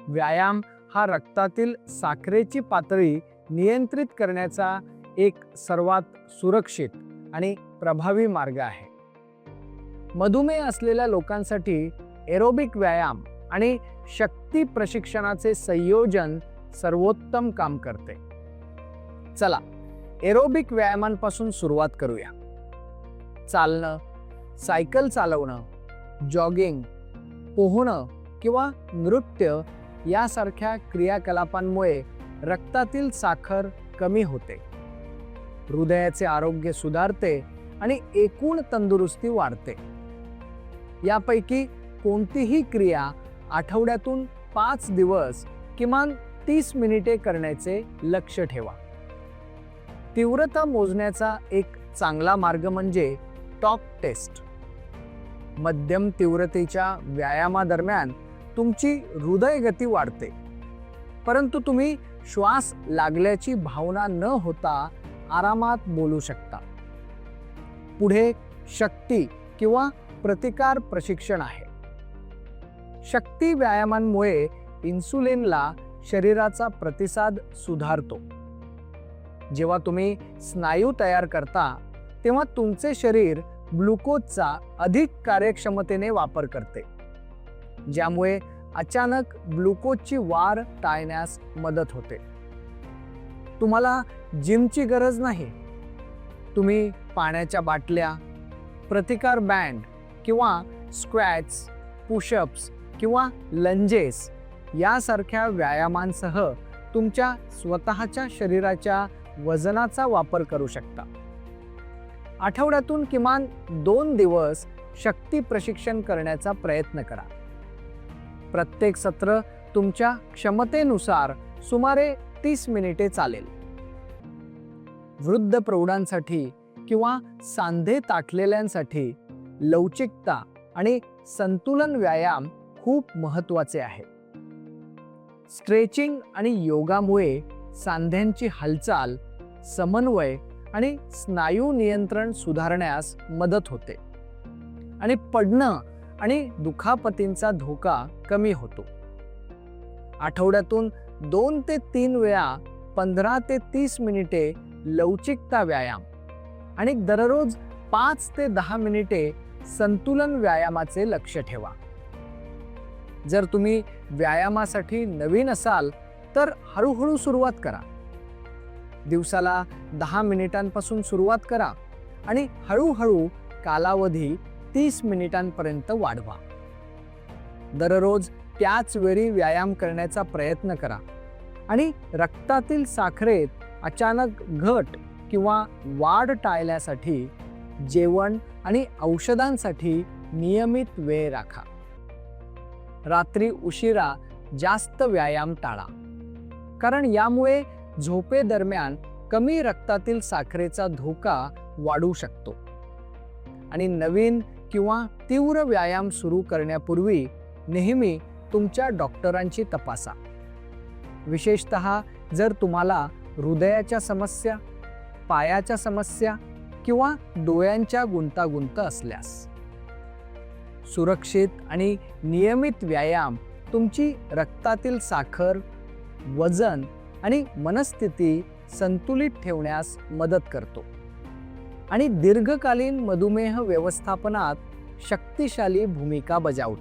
व्यायाम हा रक्तातील साखरेची पातळी नियंत्रित करण्याचा एक सर्वात सुरक्षित आणि प्रभावी मार्ग आहे. मधुमेह असलेल्या लोकांसाठी एरोबिक व्यायाम आणि शक्ती प्रशिक्षणाचे संयोजन सर्वोत्तम काम करते. चला, एरोबिक व्यायामांपासून सुरुवात करूया. चालणं, सायकल चालवणं, जॉगिंग, पोहणं किंवा नृत्य यासारख्या क्रियाकलापांमुळे रक्तातील साखर कमी होते, हृदयाचे आरोग्य सुधारते आणि एकूण तंदुरुस्ती वाढते. यापैकी कोणतीही क्रिया आठवड्यातून 5 दिवस किमान 30 मिनिटे करण्याचे लक्ष्य ठेवा. तीव्रता मोजण्याचा एक चांगला मार्ग म्हणजे टॉक टेस्ट. मध्यम तीव्रतेच्या व्यायामादरम्यान तुमची हृदयगती वाढते, परंतु तुम्ही श्वास लागल्याची भावना न होता आरामात बोलू शकता. पुढे शक्ती किंवा प्रतिकार प्रशिक्षण आहे. शक्ती व्यायामांमुळे इन्सुलिनला शरीराचा प्रतिसाद सुधारतो. जेव्हा तुम्ही स्नायू तयार करता तेव्हा तुमचे शरीर ग्लुकोजचा अधिक कार्यक्षमतेने वापर करते, ज्यामुळे अचानक ग्लुकोजची वाढ टाळण्यास मदत होते. तुम्हाला जिमची गरज नाही. तुम्ही पाण्याच्या बाटल्या, प्रतिकार बँड किंवा स्क्वॅट्स, पुशअप्स किंवा लंजेस यासारख्या व्यायामांसह तुमच्या स्वतःच्या शरीराच्या वजनाचा वापर करू शकता. आठवड्यातून किमान 2 दिवस शक्ती प्रशिक्षण करण्याचा प्रयत्न करा. प्रत्येक सत्र तुमच्या क्षमतेनुसार सुमारे 30 मिनिटे चालेल. वृद्ध प्रौढांसाठी किंवा सांधे ताठलेल्यांसाठी लवचिकता आणि संतुलन व्यायाम खूप महत्त्वाचे आहे. स्ट्रेचिंग आणि योगामुळे सांध्यांची हालचाल, समन्वय आणि स्नायू नियंत्रण सुधारण्यास मदत होते आणि पडणं आणि दुखापतींचा धोका कमी होतो. आठवड्यातून 2 ते 3 वेळा 15 ते 30 मिनिटे लवचिकता व्यायाम आणि दररोज 5 ते 10 मिनिटे संतुलन व्यायामाचे लक्ष्य ठेवा. जर तुम्ही व्यायामासाठी नवीन असाल तर हळूहळू सुरुवात करा. दिवसाला 10 मिनिटांपासून सुरुवात करा आणि हळूहळू कालावधी 30 मिनिटांपर्यंत वाढवा. दररोज त्याच वेळी व्यायाम करण्याचा प्रयत्न करा आणि रक्तातील साखरेत अचानक घट किंवा वाढ टाळण्यासाठी जेवण आणि औषधांसाठी नियमित वेळ राखा. रात्री उशिरा जास्त व्यायाम टाळा, कारण यामुळे झोपेदरम्यान कमी रक्तातील साखरेचा धोका वाढू शकतो. आणि नवीन किंवा तीव्र व्यायाम सुरू करण्यापूर्वी नेहमी तुमच्या डॉक्टरांची तपासा, विशेषतः जर तुम्हाला हृदयाच्या समस्या, पायाच्या समस्या किंवा डोळ्यांच्या गुंतागुंत असल्यास. सुरक्षित आणि नियमित व्यायाम तुमची रक्तातील साखर, वजन आणि मनस्थिती संतुलित ठेवण्यास मदत करतो आणि दीर्घकालीन मधुमेह व्यवस्थापनात शक्तिशाली भूमिका बजावतो.